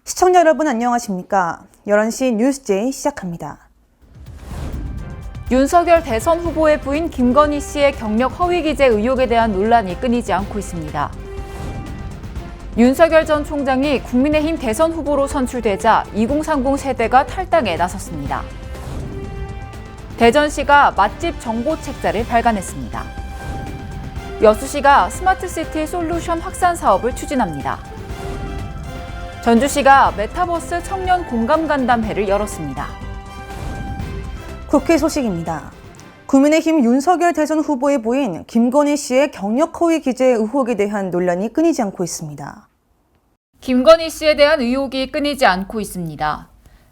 시청자 여러분 안녕하십니까? 11시 뉴스제이 시작합니다. 윤석열 대선 후보의 부인 김건희 씨의 경력 허위 기재 의혹에 대한 논란이 끊이지 않고 있습니다. 윤석열 전 총장이 국민의힘 대선 후보로 선출되자 2030 세대가 탈당에 나섰습니다. 대전시가 맛집 정보 책자를 발간했습니다. 여수시가 스마트시티 솔루션 확산 사업을 추진합니다. 전주시가 메타버스 청년 공감 간담회를 열었습니다. 국회 소식입니다. 국민의힘 윤석열 대선 후보의 부인 김건희 씨의 경력 허위 기재 의혹에 대한 논란이 끊이지 않고 있습니다. 김건희 씨에 대한 의혹이 끊이지 않고 있습니다.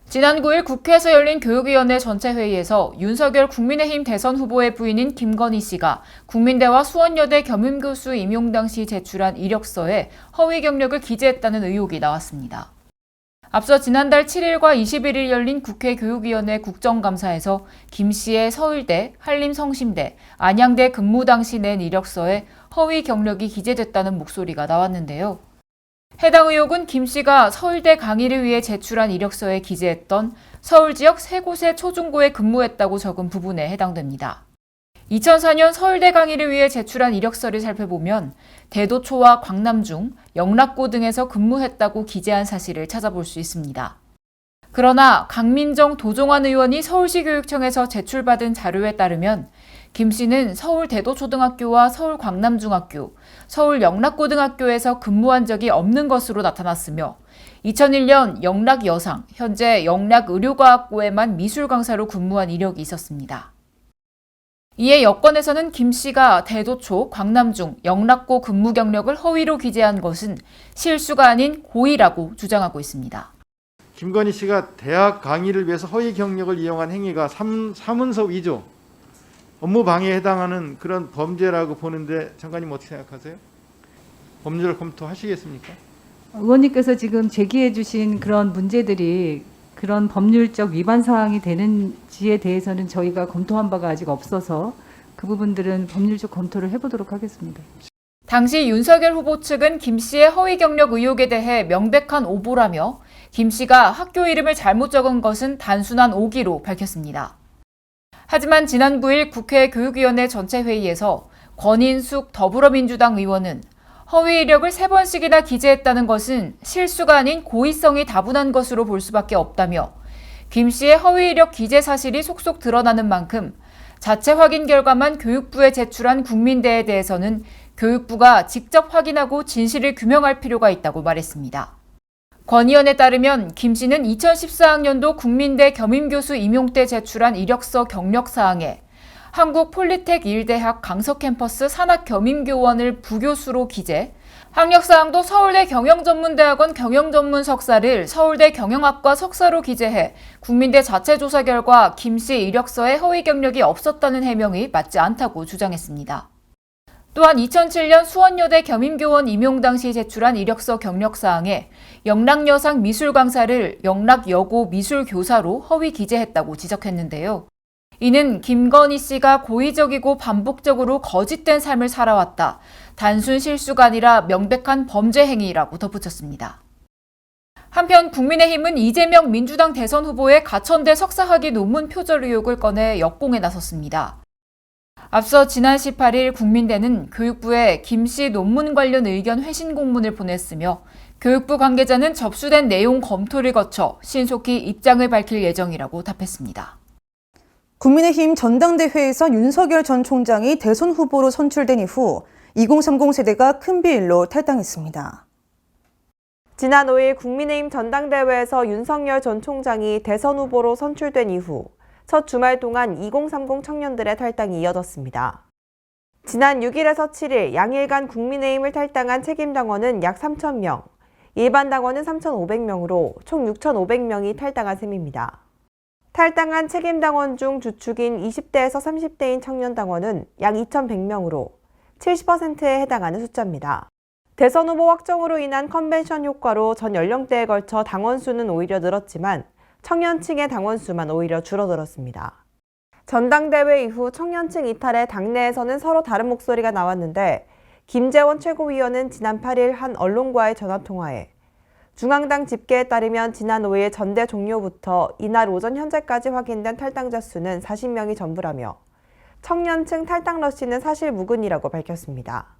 지난 9일 국회에서 열린 교육위원회 전체 회의에서 윤석열 국민의힘 대선 후보의 부인인 김건희 씨가 국민대와 수원여대 겸임교수 임용 당시 제출한 이력서에 허위 경력을 기재했다는 의혹이 나왔습니다. 앞서 지난달 7일과 21일 열린 국회 교육위원회 국정감사에서 김 씨의 서울대, 한림성심대, 안양대 근무 당시 낸 이력서에 허위 경력이 기재됐다는 목소리가 나왔는데요. 해당 의혹은 김 씨가 서울대 강의를 위해 제출한 이력서에 기재했던 서울 지역 3곳의 초중고에 근무했다고 적은 부분에 해당됩니다. 2004년 서울대 강의를 위해 제출한 이력서를 살펴보면 대도초와 광남중, 영락고 등에서 근무했다고 기재한 사실을 찾아볼 수 있습니다. 그러나 강민정 도종환 의원이 서울시 교육청에서 제출받은 자료에 따르면 김 씨는 서울 대도초등학교와 서울 광남중학교, 서울 영락고등학교에서 근무한 적이 없는 것으로 나타났으며 2001년 영락여상, 현재 영락의료과학고에만 미술 강사로 근무한 이력이 있었습니다. 이에 여권에서는 김 씨가 대도초, 광남중, 영락고 근무 경력을 허위로 기재한 것은 실수가 아닌 고의라고 주장하고 있습니다. 김건희 씨가 대학 강의를 위해서 허위 경력을 이용한 행위가 사문서 위조, 업무 방해에 해당하는 그런 범죄라고 보는데 장관님 어떻게 생각하세요? 법률 검토하시겠습니까? 의원님께서 지금 제기해 주신 그런 문제들이 그런 법률적 위반 사항이 되는지에 대해서는 저희가 검토한 바가 아직 없어서 그 부분들은 법률적 검토를 해보도록 하겠습니다. 당시 윤석열 후보 측은 김 씨의 허위 경력 의혹에 대해 명백한 오보라며 김 씨가 학교 이름을 잘못 적은 것은 단순한 오기로 밝혔습니다. 하지만 지난 9일 국회 교육위원회 전체 회의에서 권인숙 더불어민주당 의원은 허위 이력을 3번씩이나 기재했다는 것은 실수가 아닌 고의성이 다분한 것으로 볼 수밖에 없다며 김 씨의 허위 이력 기재 사실이 속속 드러나는 만큼 자체 확인 결과만 교육부에 제출한 국민대에 대해서는 교육부가 직접 확인하고 진실을 규명할 필요가 있다고 말했습니다. 권 의원에 따르면 김 씨는 2014학년도 국민대 겸임교수 임용 때 제출한 이력서 경력사항에 한국폴리텍 일대학 강서캠퍼스 산학겸임교원을 부교수로 기재, 학력사항도 서울대 경영전문대학원 경영전문 석사를 서울대 경영학과 석사로 기재해 국민대 자체 조사 결과 김 씨 이력서에 허위 경력이 없었다는 해명이 맞지 않다고 주장했습니다. 또한 2007년 수원여대 겸임교원 임용 당시 제출한 이력서 경력사항에 영락여상 미술 강사를 영락여고 미술교사로 허위 기재했다고 지적했는데요. 이는 김건희 씨가 고의적이고 반복적으로 거짓된 삶을 살아왔다. 단순 실수가 아니라 명백한 범죄 행위라고 덧붙였습니다. 한편 국민의힘은 이재명 민주당 대선 후보의 가천대 석사학위 논문 표절 의혹을 꺼내 역공에 나섰습니다. 앞서 지난 18일 국민대는 교육부에 김 씨 논문 관련 의견 회신 공문을 보냈으며 교육부 관계자는 접수된 내용 검토를 거쳐 신속히 입장을 밝힐 예정이라고 답했습니다. 국민의힘 전당대회에서 윤석열 전 총장이 대선 후보로 선출된 이후 2030 세대가 큰 비율로 탈당했습니다. 지난 5일 국민의힘 전당대회에서 윤석열 전 총장이 대선 후보로 선출된 이후 첫 주말 동안 2030 청년들의 탈당이 이어졌습니다. 지난 6일에서 7일 양일간 국민의힘을 탈당한 책임당원은 약 3,000명, 일반 당원은 3,500명으로 총 6,500명이 탈당한 셈입니다. 탈당한 책임당원 중 주축인 20대에서 30대인 청년당원은 약 2,100명으로 70%에 해당하는 숫자입니다. 대선 후보 확정으로 인한 컨벤션 효과로 전 연령대에 걸쳐 당원 수는 오히려 늘었지만 청년층의 당원 수만 오히려 줄어들었습니다. 전당대회 이후 청년층 이탈에 당내에서는 서로 다른 목소리가 나왔는데 김재원 최고위원은 지난 8일 한 언론과의 전화통화에 중앙당 집계에 따르면 지난 5일 전대 종료부터 이날 오전 현재까지 확인된 탈당자 수는 40명이 전부라며 청년층 탈당 러시는 사실 무근이라고 밝혔습니다.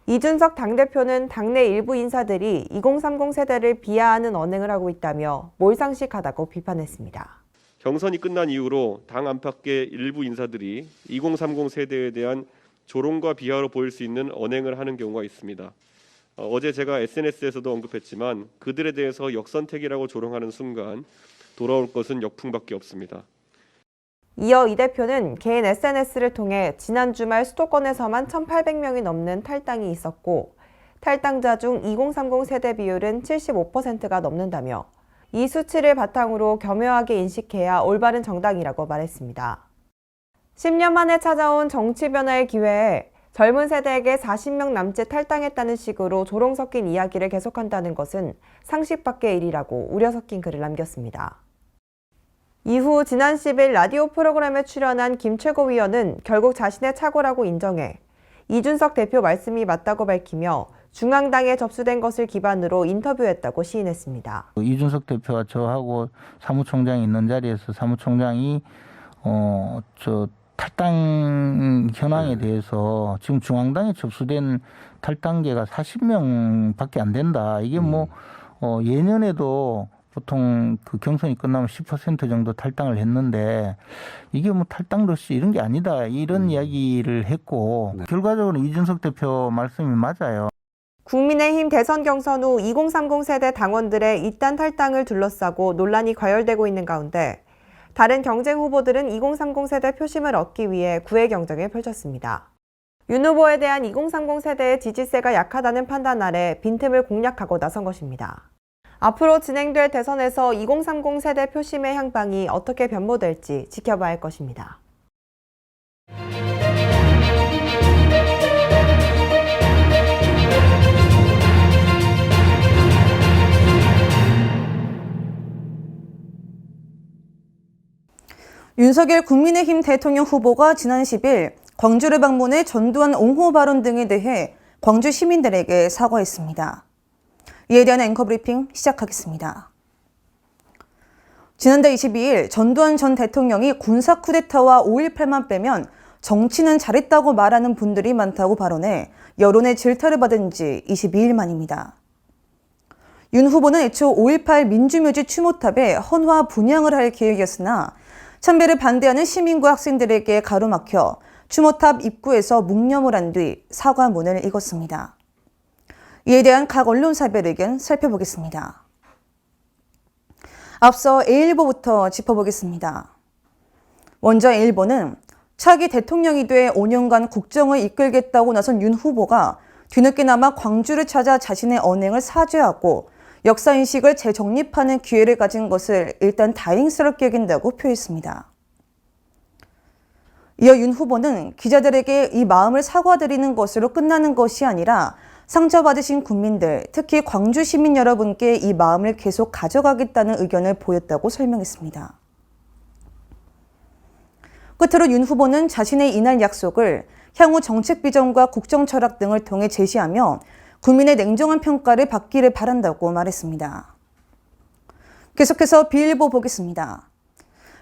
이준석 당대표는 당내 일부 인사들이 2030 세대를 비하하는 언행을 하고 있다며 몰상식하다고 비판했습니다. 경선이 끝난 이후로 당 안팎의 일부 인사들이 2030 세대에 대한 조롱과 비하로 보일 수 있는 언행을 하는 경우가 있습니다. 어제 제가 SNS에서도 언급했지만 그들에 대해서 역선택이라고 조롱하는 순간 돌아올 것은 역풍밖에 없습니다. 이어 이 대표는 개인 SNS를 통해 지난 주말 수도권에서만 1,800명이 넘는 탈당이 있었고 탈당자 중 2030 세대 비율은 75%가 넘는다며 이 수치를 바탕으로 겸허하게 인식해야 올바른 정당이라고 말했습니다. 10년 만에 찾아온 정치 변화의 기회에 젊은 세대에게 40명 남짓 탈당했다는 식으로 조롱 섞인 이야기를 계속한다는 것은 상식 밖의 일이라고 우려 섞인 글을 남겼습니다. 이후 지난 10일 라디오 프로그램에 출연한 김 최고위원은 결국 자신의 착오라고 인정해 이준석 대표 말씀이 맞다고 밝히며 중앙당에 접수된 것을 기반으로 인터뷰했다고 시인했습니다. 이준석 대표와 저하고 사무총장이 있는 자리에서 사무총장이 탈당 현황에 대해서 지금 중앙당에 접수된 탈당계가 40명밖에 안 된다. 이게 예년에도 보통 그 경선이 끝나면 10% 정도 탈당을 했는데 이게 탈당 러시 이런 게 아니다. 이런 이야기를 했고 결과적으로 이준석 대표 말씀이 맞아요. 국민의힘 대선 경선 후 2030 세대 당원들의 이딴 탈당을 둘러싸고 논란이 과열되고 있는 가운데 다른 경쟁 후보들은 2030 세대 표심을 얻기 위해 구애 경쟁을 펼쳤습니다. 윤 후보에 대한 2030 세대의 지지세가 약하다는 판단 아래 빈틈을 공략하고 나선 것입니다. 앞으로 진행될 대선에서 2030 세대 표심의 향방이 어떻게 변모될지 지켜봐야 할 것입니다. 윤석열 국민의힘 대통령 후보가 지난 10일 광주를 방문해 전두환 옹호 발언 등에 대해 광주 시민들에게 사과했습니다. 이에 대한 앵커 브리핑 시작하겠습니다. 지난달 22일 전두환 전 대통령이 군사 쿠데타와 5.18만 빼면 정치는 잘했다고 말하는 분들이 많다고 발언해 여론의 질타를 받은 지 22일 만입니다. 윤 후보는 애초 5.18 민주묘지 추모탑에 헌화 분향을 할 계획이었으나 참배를 반대하는 시민과 학생들에게 가로막혀 추모탑 입구에서 묵념을 한 뒤 사과문을 읽었습니다. 이에 대한 각 언론사별 의견 살펴보겠습니다. 앞서 A일보부터 짚어보겠습니다. 먼저 A일보는 차기 대통령이 돼 5년간 국정을 이끌겠다고 나선 윤 후보가 뒤늦게나마 광주를 찾아 자신의 언행을 사죄하고 역사인식을 재정립하는 기회를 가진 것을 일단 다행스럽게 여긴다고 표했습니다. 이어 윤 후보는 기자들에게 이 마음을 사과드리는 것으로 끝나는 것이 아니라 상처받으신 국민들, 특히 광주 시민 여러분께 이 마음을 계속 가져가겠다는 의견을 보였다고 설명했습니다. 끝으로 윤 후보는 자신의 이날 약속을 향후 정책 비전과 국정 철학 등을 통해 제시하며 국민의 냉정한 평가를 받기를 바란다고 말했습니다. 계속해서 B일보 보겠습니다.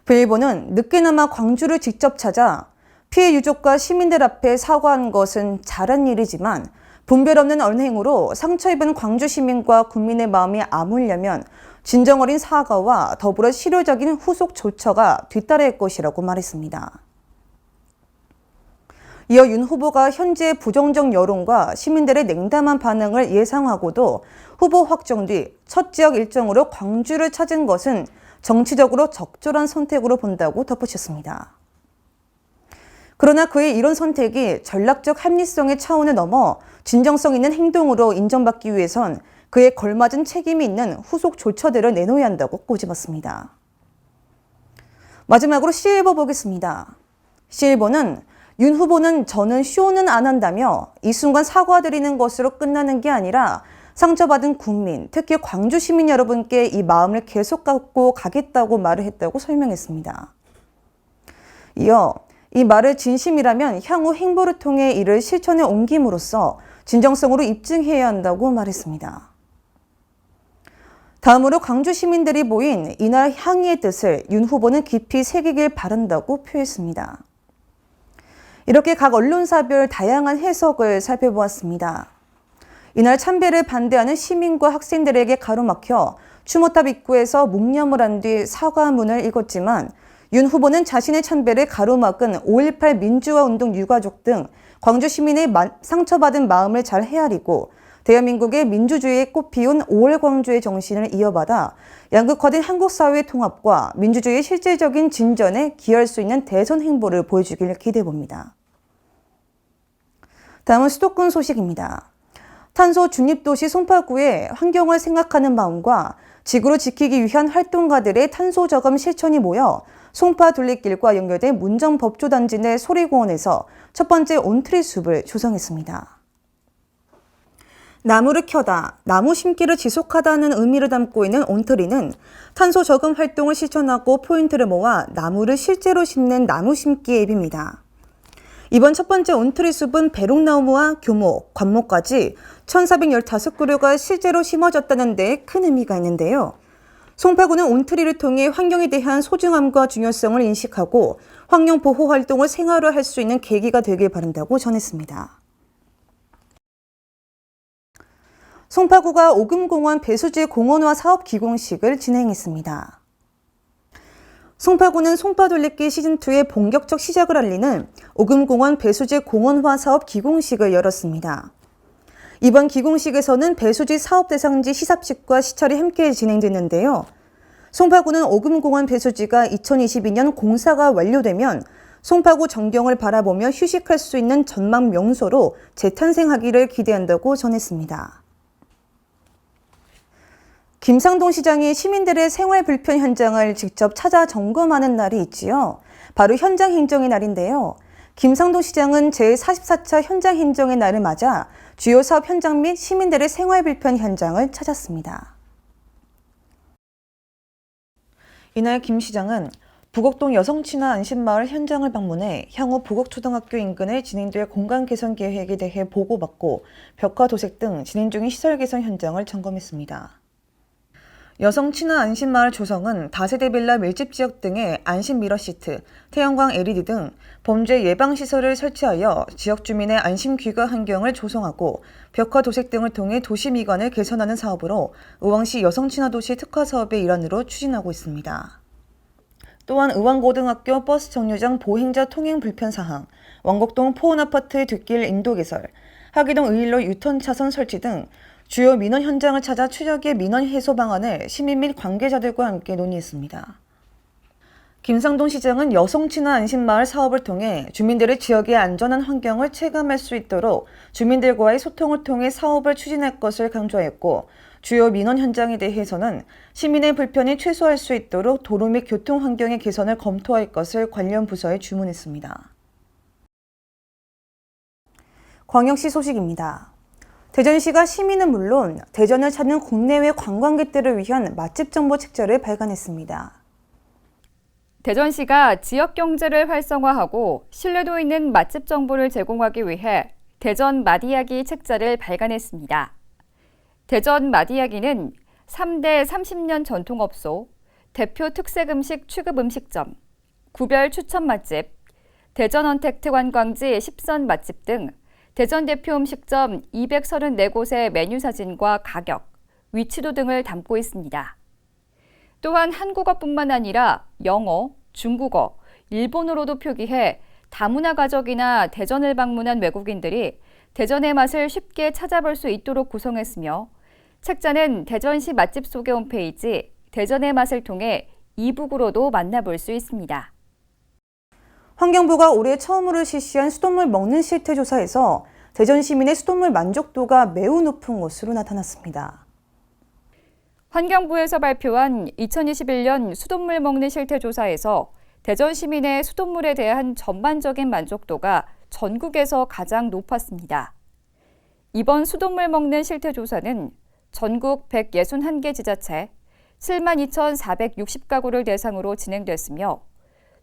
B일보는 늦게나마 광주를 직접 찾아 피해 유족과 시민들 앞에 사과한 것은 잘한 일이지만 분별 없는 언행으로 상처 입은 광주 시민과 국민의 마음이 아물려면 진정 어린 사과와 더불어 실효적인 후속 조처가 뒤따를 것이라고 말했습니다. 이어 윤 후보가 현재 부정적 여론과 시민들의 냉담한 반응을 예상하고도 후보 확정 뒤 첫 지역 일정으로 광주를 찾은 것은 정치적으로 적절한 선택으로 본다고 덧붙였습니다. 그러나 그의 이런 선택이 전략적 합리성의 차원을 넘어 진정성 있는 행동으로 인정받기 위해선 그에 걸맞은 책임이 있는 후속 조처들을 내놓아야 한다고 꼬집었습니다. 마지막으로 C일보 보겠습니다. C일보는 윤 후보는 저는 쇼는 안 한다며 이 순간 사과드리는 것으로 끝나는 게 아니라 상처받은 국민, 특히 광주 시민 여러분께 이 마음을 계속 갖고 가겠다고 말을 했다고 설명했습니다. 이어 이 말을 진심이라면 향후 행보를 통해 이를 실천에 옮김으로써 진정성으로 입증해야 한다고 말했습니다. 다음으로 광주 시민들이 모인 이날 항의의 뜻을 윤 후보는 깊이 새기길 바란다고 표했습니다. 이렇게 각 언론사별 다양한 해석을 살펴보았습니다. 이날 참배를 반대하는 시민과 학생들에게 가로막혀 추모탑 입구에서 묵념을 한 뒤 사과문을 읽었지만 윤 후보는 자신의 참배를 가로막은 5.18 민주화운동 유가족 등 광주 시민의 상처받은 마음을 잘 헤아리고 대한민국의 민주주의에 꽃피운 5월 광주의 정신을 이어받아 양극화된 한국 사회의 통합과 민주주의의 실질적인 진전에 기여할 수 있는 대선 행보를 보여주길 기대해봅니다. 다음은 수도권 소식입니다. 탄소 중립도시 송파구의 환경을 생각하는 마음과 지구를 지키기 위한 활동가들의 탄소 저감 실천이 모여 송파 둘레길과 연결된 문정법조단지 내 소리공원에서 첫 번째 온트리 숲을 조성했습니다. 나무를 켜다, 나무 심기를 지속하다는 의미를 담고 있는 온트리는 탄소 저감 활동을 실천하고 포인트를 모아 나무를 실제로 심는 나무 심기 앱입니다. 이번 첫 번째 온트리 숲은 배롱나무와 교목, 관목까지 1415그루가 실제로 심어졌다는 데 큰 의미가 있는데요. 송파구는 온트리를 통해 환경에 대한 소중함과 중요성을 인식하고 환경 보호 활동을 생활화할 수 있는 계기가 되길 바란다고 전했습니다. 송파구가 오금공원 배수지 공원화 사업 기공식을 진행했습니다. 송파구는 송파둘레길 시즌2의 본격적 시작을 알리는 오금공원 배수지 공원화 사업 기공식을 열었습니다. 이번 기공식에서는 배수지 사업 대상지 시삽식과 시찰이 함께 진행됐는데요. 송파구는 오금공원 배수지가 2022년 공사가 완료되면 송파구 전경을 바라보며 휴식할 수 있는 전망 명소로 재탄생하기를 기대한다고 전했습니다. 김상동 시장이 시민들의 생활 불편 현장을 직접 찾아 점검하는 날이 있지요. 바로 현장 행정의 날인데요. 김상동 시장은 제44차 현장 행정의 날을 맞아 주요 사업 현장 및 시민들의 생활 불편 현장을 찾았습니다. 이날 김 시장은 부곡동 여성친화 안심마을 현장을 방문해 향후 부곡초등학교 인근에 진행될 공간 개선 계획에 대해 보고받고 벽화 도색 등 진행 중인 시설 개선 현장을 점검했습니다. 여성친화 안심마을 조성은 다세대 빌라 밀집 지역 등의 안심 미러시트, 태양광 LED 등 범죄 예방시설을 설치하여 지역 주민의 안심 귀가 환경을 조성하고 벽화 도색 등을 통해 도시 미관을 개선하는 사업으로 의왕시 여성친화도시 특화사업의 일환으로 추진하고 있습니다. 또한 의왕고등학교 버스 정류장 보행자 통행 불편 사항, 왕곡동 포원아파트 뒷길 인도 개설, 하기동 의일로 유턴 차선 설치 등 주요 민원 현장을 찾아 최적의 민원 해소 방안을 시민 및 관계자들과 함께 논의했습니다. 김상동 시장은 여성친화 안심마을 사업을 통해 주민들의 지역의 안전한 환경을 체감할 수 있도록 주민들과의 소통을 통해 사업을 추진할 것을 강조했고 주요 민원 현장에 대해서는 시민의 불편이 최소화할 수 있도록 도로 및 교통 환경의 개선을 검토할 것을 관련 부서에 주문했습니다. 광역시 소식입니다. 대전시가 시민은 물론 대전을 찾는 국내외 관광객들을 위한 맛집 정보 책자를 발간했습니다. 대전시가 지역 경제를 활성화하고 신뢰도 있는 맛집 정보를 제공하기 위해 대전 맛이야기 책자를 발간했습니다. 대전 맛이야기는 3대 30년 전통업소, 대표 특색 음식 취급 음식점, 구별 추천 맛집, 대전 언택트 관광지 10선 맛집 등 대전 대표 음식점 234곳의 메뉴 사진과 가격, 위치도 등을 담고 있습니다. 또한 한국어뿐만 아니라 영어, 중국어, 일본어로도 표기해 다문화 가족이나 대전을 방문한 외국인들이 대전의 맛을 쉽게 찾아볼 수 있도록 구성했으며 책자는 대전시 맛집 소개 홈페이지 대전의 맛을 통해 이북으로도 만나볼 수 있습니다. 환경부가 올해 처음으로 실시한 수돗물 먹는 실태 조사에서 대전 시민의 수돗물 만족도가 매우 높은 것으로 나타났습니다. 환경부에서 발표한 2021년 수돗물 먹는 실태 조사에서 대전 시민의 수돗물에 대한 전반적인 만족도가 전국에서 가장 높았습니다. 이번 수돗물 먹는 실태 조사는 전국 161개 지자체 72,460가구를 대상으로 진행됐으며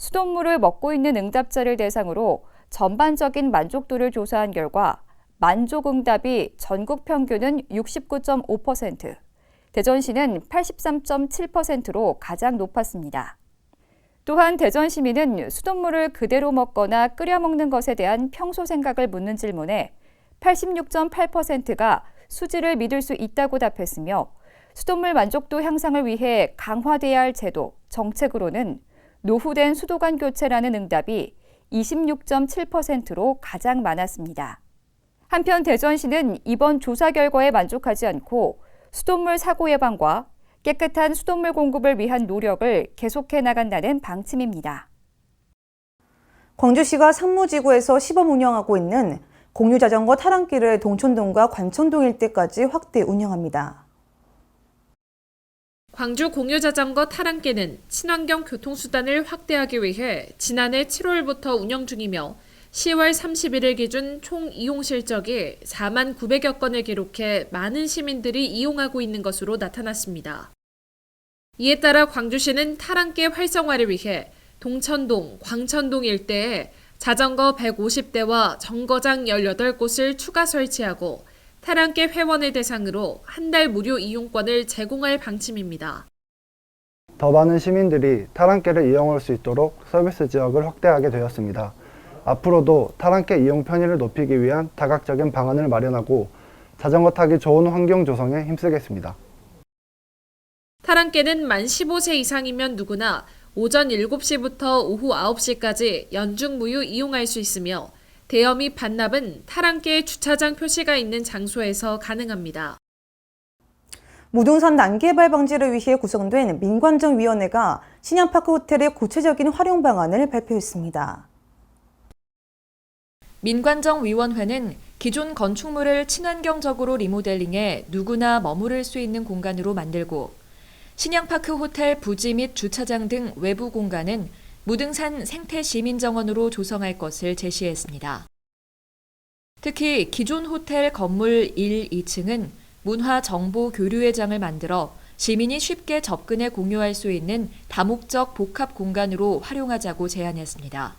수돗물을 먹고 있는 응답자를 대상으로 전반적인 만족도를 조사한 결과 만족응답이 전국 평균은 69.5%, 대전시는 83.7%로 가장 높았습니다. 또한 대전 시민은 수돗물을 그대로 먹거나 끓여 먹는 것에 대한 평소 생각을 묻는 질문에 86.8%가 수질을 믿을 수 있다고 답했으며 수돗물 만족도 향상을 위해 강화돼야 할 제도, 정책으로는 노후된 수도관 교체라는 응답이 26.7%로 가장 많았습니다. 한편 대전시는 이번 조사 결과에 만족하지 않고 수돗물 사고 예방과 깨끗한 수돗물 공급을 위한 노력을 계속해 나간다는 방침입니다. 광주시가 상무지구에서 시범 운영하고 있는 공유자전거 타랑길을 동천동과 관천동 일대까지 확대 운영합니다. 광주 공유자전거 타랑길은 친환경 교통수단을 확대하기 위해 지난해 7월부터 운영 중이며 10월 31일 기준 총 이용 실적이 4만 900여 건을 기록해 많은 시민들이 이용하고 있는 것으로 나타났습니다. 이에 따라 광주시는 타랑길 활성화를 위해 동천동, 광천동 일대에 자전거 150대와 정거장 18곳을 추가 설치하고 타랑길 회원을 대상으로 한 달 무료 이용권을 제공할 방침입니다. 더 많은 시민들이 타랑길을 이용할 수 있도록 서비스 지역을 확대하게 되었습니다. 앞으로도 타랑길 이용 편의를 높이기 위한 다각적인 방안을 마련하고 자전거 타기 좋은 환경 조성에 힘쓰겠습니다. 타랑길은 만 15세 이상이면 누구나 오전 7시부터 오후 9시까지 연중 무휴 이용할 수 있으며 대여 및 반납은 타랑길 주차장 표시가 있는 장소에서 가능합니다. 무등산 난개발 방지를 위해 구성된 민관정위원회가 신양파크 호텔의 구체적인 활용 방안을 발표했습니다. 민관정위원회는 기존 건축물을 친환경적으로 리모델링해 누구나 머무를 수 있는 공간으로 만들고 신양파크 호텔 부지 및 주차장 등 외부 공간은 무등산 생태시민정원으로 조성할 것을 제시했습니다. 특히 기존 호텔 건물 1, 2층은 문화정보교류회장을 만들어 시민이 쉽게 접근해 공유할 수 있는 다목적 복합 공간으로 활용하자고 제안했습니다.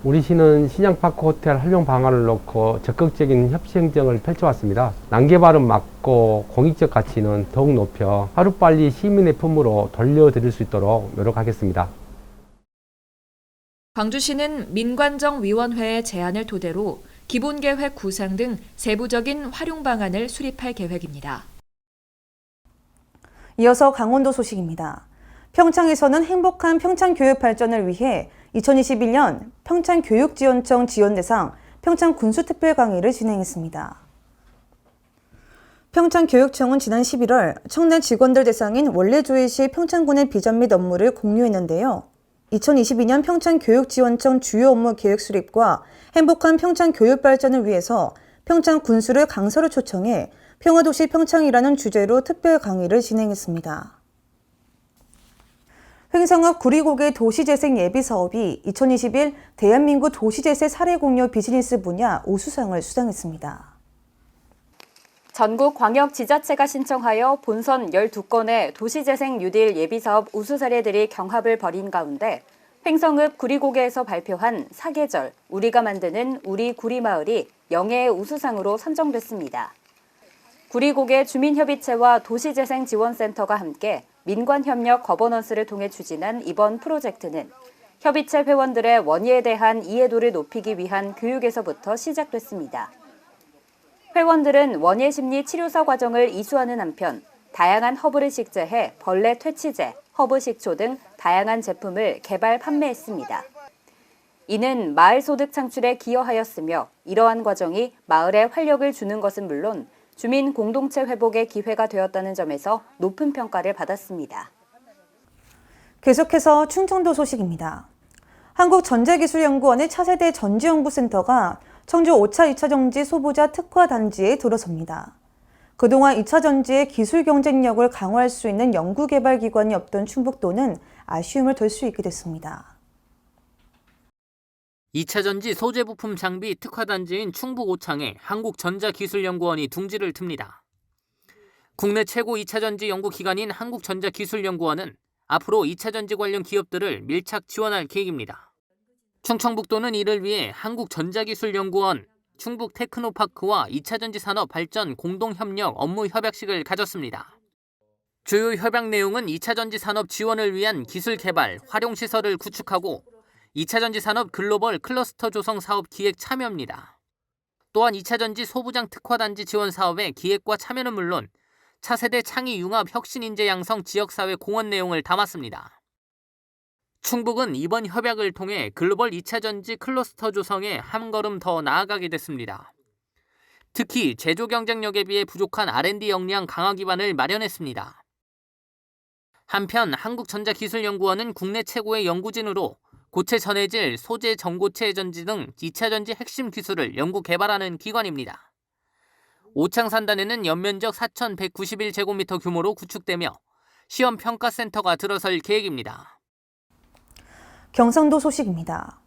우리 시는 신양파크 호텔 활용 방안을 놓고 적극적인 협치 행정을 펼쳐왔습니다. 난개발은 막고 공익적 가치는 더욱 높여 하루빨리 시민의 품으로 돌려드릴 수 있도록 노력하겠습니다. 광주시는 민관정위원회의 제안을 토대로 기본계획 구상 등 세부적인 활용 방안을 수립할 계획입니다. 이어서 강원도 소식입니다. 평창에서는 행복한 평창 교육 발전을 위해 2021년 평창교육지원청 지원대상 평창군수특별 강의를 진행했습니다. 평창교육청은 지난 11월 청내 직원들 대상인 원래조회시 평창군의 비전 및 업무를 공유했는데요. 2022년 평창교육지원청 주요 업무 계획 수립과 행복한 평창 교육 발전을 위해서 평창 군수를 강사로 초청해 평화도시 평창이라는 주제로 특별 강의를 진행했습니다. 횡성읍 구리고개 도시재생 예비사업이 2021 대한민국 도시재생 사례공유 비즈니스 분야 우수상을 수상했습니다. 전국 광역지자체가 신청하여 본선 12건의 도시재생 뉴딜 예비사업 우수 사례들이 경합을 벌인 가운데 횡성읍 구리고개에서 발표한 사계절, 우리가 만드는 우리 구리마을이 영예의 우수상으로 선정됐습니다. 구리고개 주민협의체와 도시재생지원센터가 함께 민관협력 거버넌스를 통해 추진한 이번 프로젝트는 협의체 회원들의 원예에 대한 이해도를 높이기 위한 교육에서부터 시작됐습니다. 회원들은 원예 심리 치료사 과정을 이수하는 한편 다양한 허브를 식재해 벌레 퇴치제, 허브 식초 등 다양한 제품을 개발 판매했습니다. 이는 마을 소득 창출에 기여하였으며 이러한 과정이 마을에 활력을 주는 것은 물론 주민 공동체 회복의 기회가 되었다는 점에서 높은 평가를 받았습니다. 계속해서 충청도 소식입니다. 한국전자기술연구원의 차세대 전지연구센터가 청주 5차 2차 정지 소보자 특화 단지에 들어섭니다. 그동안 2차 전지의 기술 경쟁력을 강화할 수 있는 연구개발 기관이 없던 충북도는 아쉬움을 덜 수 있게 됐습니다. 2차 전지 소재 부품 장비 특화 단지인 충북 오창에 한국전자기술연구원이 둥지를 틉니다. 국내 최고 2차 전지 연구 기관인 한국전자기술연구원은 앞으로 2차 전지 관련 기업들을 밀착 지원할 계획입니다. 충청북도는 이를 위해 한국전자기술연구원, 충북 테크노파크와 2차전지 산업 발전 공동협력 업무 협약식을 가졌습니다. 주요 협약 내용은 2차전지 산업 지원을 위한 기술 개발, 활용 시설을 구축하고 2차전지 산업 글로벌 클러스터 조성 사업 기획 참여입니다. 또한 2차전지 소부장 특화단지 지원 사업의 기획과 참여는 물론 차세대 창의 융합 혁신 인재 양성 지역사회 공헌 내용을 담았습니다. 충북은 이번 협약을 통해 글로벌 2차전지 클러스터 조성에 한 걸음 더 나아가게 됐습니다. 특히 제조 경쟁력에 비해 부족한 R&D 역량 강화 기반을 마련했습니다. 한편 한국전자기술연구원은 국내 최고의 연구진으로 고체 전해질, 소재 전고체 전지 등 2차전지 핵심 기술을 연구 개발하는 기관입니다. 오창산단에는 연면적 4,191제곱미터 규모로 구축되며 시험평가센터가 들어설 계획입니다. 경상도 소식입니다.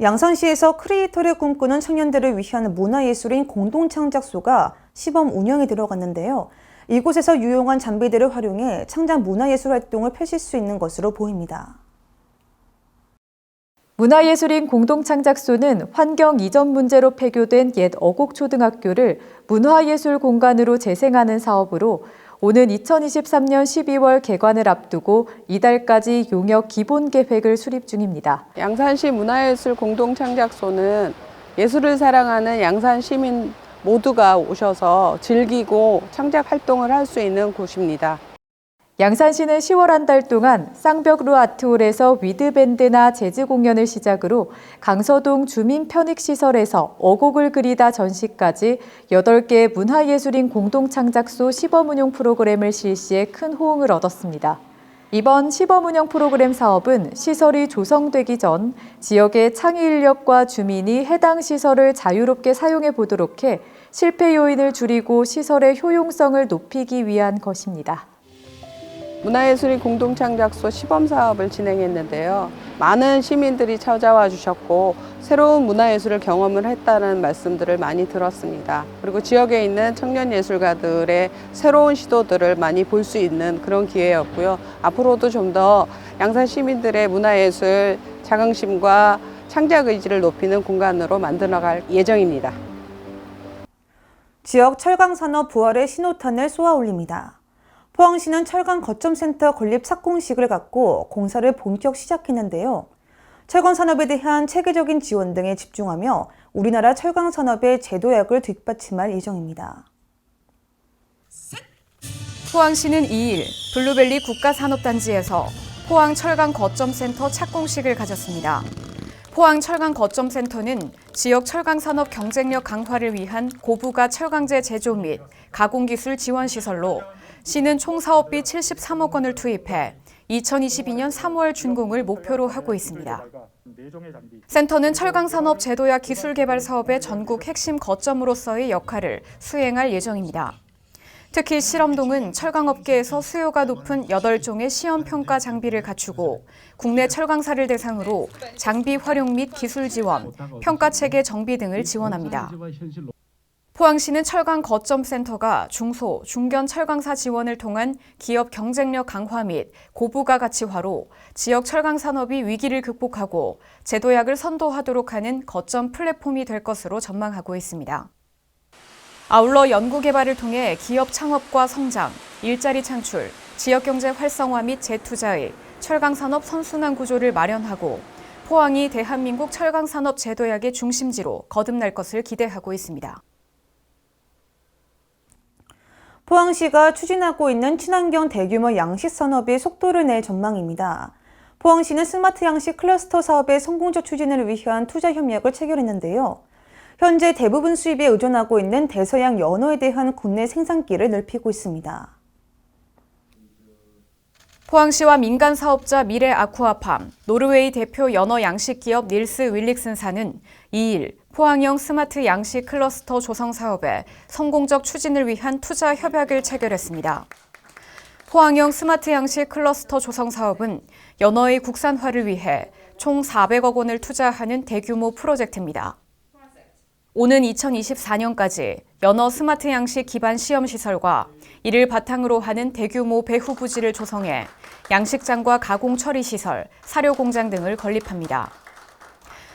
양산시에서 크리에이터를 꿈꾸는 청년들을 위한 문화예술인 공동창작소가 시범 운영에 들어갔는데요. 이곳에서 유용한 장비들을 활용해 창작 문화예술 활동을 펼칠 수 있는 것으로 보입니다. 문화예술인 공동창작소는 환경 이전 문제로 폐교된 옛 어곡초등학교를 문화예술 공간으로 재생하는 사업으로 오는 2023년 12월 개관을 앞두고 이달까지 용역 기본 계획을 수립 중입니다. 양산시 문화예술 공동창작소는 예술을 사랑하는 양산 시민 모두가 오셔서 즐기고 창작 활동을 할 수 있는 곳입니다. 양산시는 10월 한 달 동안 쌍벽루 아트홀에서 위드밴드나 재즈 공연을 시작으로 강서동 주민편익시설에서 어곡을 그리다 전시까지 8개의 문화예술인 공동창작소 시범운용 프로그램을 실시해 큰 호응을 얻었습니다. 이번 시범운영 프로그램 사업은 시설이 조성되기 전 지역의 창의 인력과 주민이 해당 시설을 자유롭게 사용해 보도록 해 실패 요인을 줄이고 시설의 효용성을 높이기 위한 것입니다. 문화예술인 공동창작소 시범사업을 진행했는데요. 많은 시민들이 찾아와 주셨고 새로운 문화예술을 경험을 했다는 말씀들을 많이 들었습니다. 그리고 지역에 있는 청년예술가들의 새로운 시도들을 많이 볼 수 있는 그런 기회였고요. 앞으로도 좀 더 양산 시민들의 문화예술 자긍심과 창작 의지를 높이는 공간으로 만들어갈 예정입니다. 지역 철강산업 부활의 신호탄을 쏘아올립니다. 포항시는 철강 거점센터 건립 착공식을 갖고 공사를 본격 시작했는데요. 철강 산업에 대한 체계적인 지원 등에 집중하며 우리나라 철강 산업의 제도약을 뒷받침할 예정입니다. 포항시는 2일 블루밸리 국가산업단지에서 포항 철강 거점센터 착공식을 가졌습니다. 포항 철강 거점센터는 지역 철강 산업 경쟁력 강화를 위한 고부가 철강제 제조 및 가공기술 지원 시설로 시는 총 사업비 73억 원을 투입해 2022년 3월 준공을 목표로 하고 있습니다. 센터는 철강산업 제도약 기술개발 사업의 전국 핵심 거점으로서의 역할을 수행할 예정입니다. 특히 실험동은 철강업계에서 수요가 높은 8종의 시험평가 장비를 갖추고 국내 철강사를 대상으로 장비 활용 및 기술 지원, 평가체계 정비 등을 지원합니다. 포항시는 철강 거점센터가 중소, 중견 철강사 지원을 통한 기업 경쟁력 강화 및 고부가 가치화로 지역 철강 산업이 위기를 극복하고 제도약을 선도하도록 하는 거점 플랫폼이 될 것으로 전망하고 있습니다. 아울러 연구개발을 통해 기업 창업과 성장, 일자리 창출, 지역경제 활성화 및 재투자의 철강산업 선순환 구조를 마련하고 포항이 대한민국 철강산업 제도약의 중심지로 거듭날 것을 기대하고 있습니다. 포항시가 추진하고 있는 친환경 대규모 양식 산업이 속도를 낼 전망입니다. 포항시는 스마트 양식 클러스터 사업의 성공적 추진을 위한 투자 협약을 체결했는데요. 현재 대부분 수입에 의존하고 있는 대서양 연어에 대한 국내 생산기를 넓히고 있습니다. 포항시와 민간 사업자 미래 아쿠아팜, 노르웨이 대표 연어 양식 기업 닐스 윌릭슨사는 2일 포항형 스마트 양식 클러스터 조성 사업의 성공적 추진을 위한 투자 협약을 체결했습니다. 포항형 스마트 양식 클러스터 조성 사업은 연어의 국산화를 위해 총 400억 원을 투자하는 대규모 프로젝트입니다. 오는 2024년까지 연어 스마트 양식 기반 시험시설과 이를 바탕으로 하는 대규모 배후 부지를 조성해 양식장과 가공 처리 시설, 사료 공장 등을 건립합니다.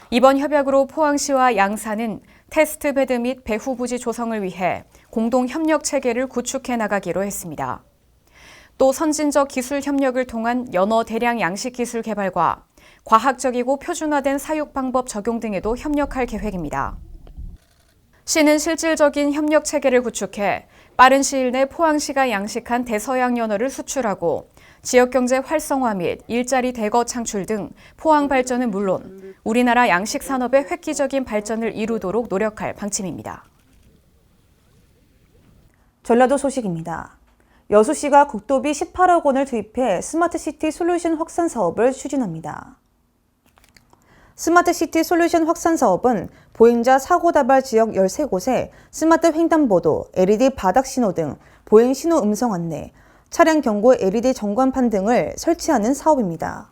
이번 협약으로 포항시와 양사는 테스트 베드 및 배후 부지 조성을 위해 공동 협력 체계를 구축해 나가기로 했습니다. 또 선진적 기술 협력을 통한 연어 대량 양식 기술 개발과 과학적이고 표준화된 사육 방법 적용 등에도 협력할 계획입니다. 시는 실질적인 협력 체계를 구축해 빠른 시일 내 포항시가 양식한 대서양 연어를 수출하고 지역경제 활성화 및 일자리 대거 창출 등 포항 발전은 물론 우리나라 양식 산업의 획기적인 발전을 이루도록 노력할 방침입니다. 전라도 소식입니다. 여수시가 국도비 18억 원을 투입해 스마트시티 솔루션 확산 사업을 추진합니다. 스마트시티 솔루션 확산 사업은 보행자 사고 다발 지역 13곳에 스마트 횡단보도, LED 바닥 신호 등 보행 신호 음성 안내, 차량 경고 LED 전광판 등을 설치하는 사업입니다.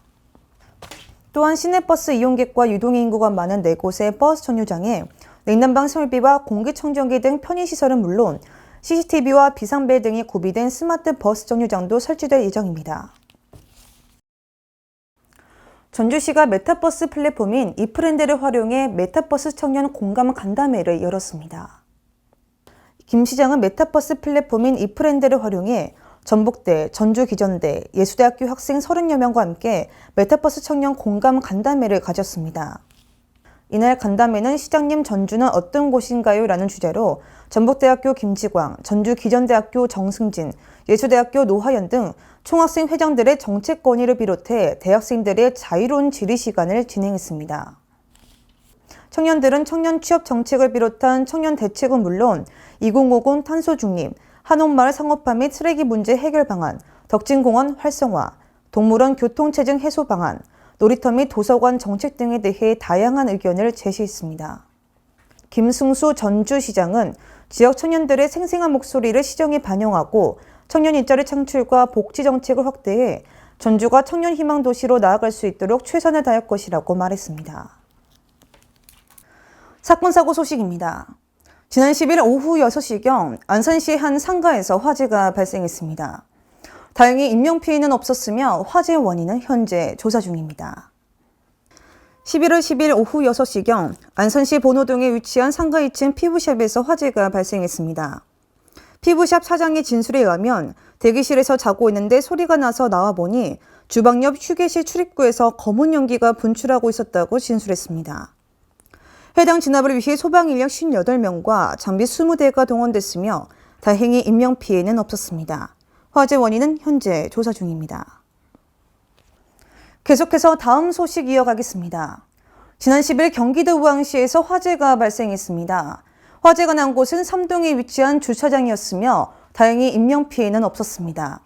또한 시내버스 이용객과 유동인 인구가 많은 4곳의 버스 정류장에 냉난방 설비와 공기청정기 등 편의시설은 물론 CCTV와 비상벨 등이 구비된 스마트 버스 정류장도 설치될 예정입니다. 전주시가 메타버스 플랫폼인 이프렌드를 활용해 메타버스 청년 공감 간담회를 열었습니다. 김 시장은 메타버스 플랫폼인 이프렌드를 활용해 전북대, 전주기전대, 예수대학교 학생 30여 명과 함께 메타버스 청년 공감 간담회를 가졌습니다. 이날 간담회는 시장님 전주는 어떤 곳인가요? 라는 주제로 전북대학교 김지광, 전주기전대학교 정승진, 예수대학교 노하연 등 총학생 회장들의 정책 건의를 비롯해 대학생들의 자유로운 질의 시간을 진행했습니다. 청년들은 청년 취업 정책을 비롯한 청년 대책은 물론 2050 탄소 중립, 한옥마을 상업화 및 쓰레기 문제 해결 방안, 덕진공원 활성화, 동물원 교통체증 해소 방안, 놀이터 및 도서관 정책 등에 대해 다양한 의견을 제시했습니다. 김승수 전주시장은 지역 청년들의 생생한 목소리를 시정에 반영하고 청년 일자리 창출과 복지 정책을 확대해 전주가 청년 희망 도시로 나아갈 수 있도록 최선을 다할 것이라고 말했습니다. 사건 사고 소식입니다. 지난 10일 오후 6시경 안산시의 한 상가에서 화재가 발생했습니다. 다행히 인명피해는 없었으며 화재 원인은 현재 조사 중입니다. 11월 10일 오후 6시경 안산시 본호동에 위치한 상가 2층 피부샵에서 화재가 발생했습니다. 피부샵 사장의 진술에 의하면 대기실에서 자고 있는데 소리가 나서 나와보니 주방 옆 휴게실 출입구에서 검은 연기가 분출하고 있었다고 진술했습니다. 해당 진압을 위해 소방 인력 58명과 장비 20대가 동원됐으며 다행히 인명피해는 없었습니다. 화재 원인은 현재 조사 중입니다. 계속해서 다음 소식 이어가겠습니다. 지난 10일 경기도 우왕시에서 화재가 발생했습니다. 화재가 난 곳은 삼동에 위치한 주차장이었으며 다행히 인명피해는 없었습니다.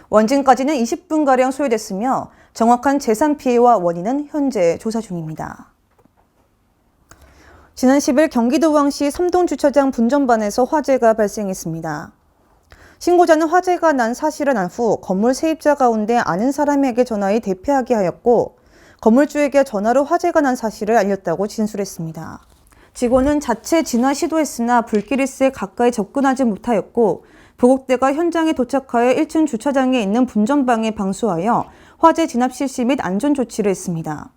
원진까지는 20분가량 소요됐으며 정확한 재산 피해와 원인은 현재 조사 중입니다. 지난 10일 경기도 우왕시 삼동 주차장 분전반에서 화재가 발생했습니다. 신고자는 화재가 난 사실을 안 후 건물 세입자 가운데 아는 사람에게 전화해 대피하게 하였고 건물주에게 전화로 화재가 난 사실을 알렸다고 진술했습니다. 직원은 자체 진화 시도했으나 불길일세 가까이 접근하지 못하였고 보국대가 현장에 도착하여 1층 주차장에 있는 분전방에 방수하여 화재 진압 실시 및 안전 조치를 했습니다.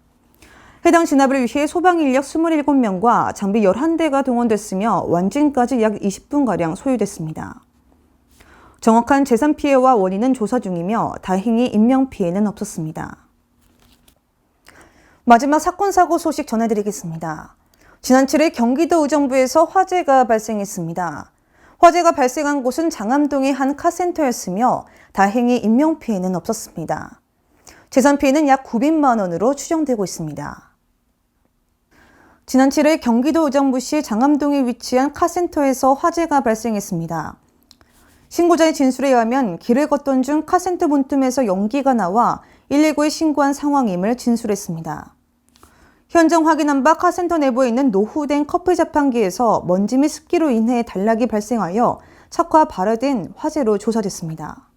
해당 진압을 위해 소방 인력 27명과 장비 11대가 동원됐으며 완진까지 약 20분가량 소요됐습니다. 정확한 재산 피해와 원인은 조사 중이며 다행히 인명피해는 없었습니다. 마지막 사건 사고 소식 전해드리겠습니다. 지난 7일 경기도 의정부에서 화재가 발생했습니다. 화재가 발생한 곳은 장암동의 한 카센터였으며 다행히 인명피해는 없었습니다. 재산 피해는 약 900만 원으로 추정되고 있습니다. 지난 7일 경기도 의정부시 장암동에 위치한 카센터에서 화재가 발생했습니다. 신고자의 진술에 의하면 길을 걷던 중 카센터 문틈에서 연기가 나와 119에 신고한 상황임을 진술했습니다. 현장 확인한 바 카센터 내부에 있는 노후된 커플 자판기에서 먼지 및 습기로 인해 단락이 발생하여 착화 발효된 화재로 조사됐습니다.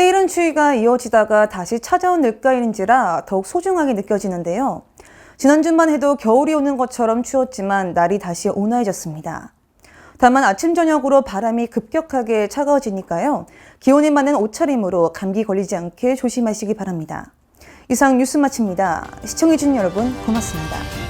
때이른 추위가 이어지다가 다시 찾아온 늦가을인지라 더욱 소중하게 느껴지는데요. 지난주만 해도 겨울이 오는 것처럼 추웠지만 날이 다시 온화해졌습니다. 다만 아침 저녁으로 바람이 급격하게 차가워지니까요. 기온이 많은 옷차림으로 감기 걸리지 않게 조심하시기 바랍니다. 이상 뉴스 마칩니다. 시청해주신 여러분 고맙습니다.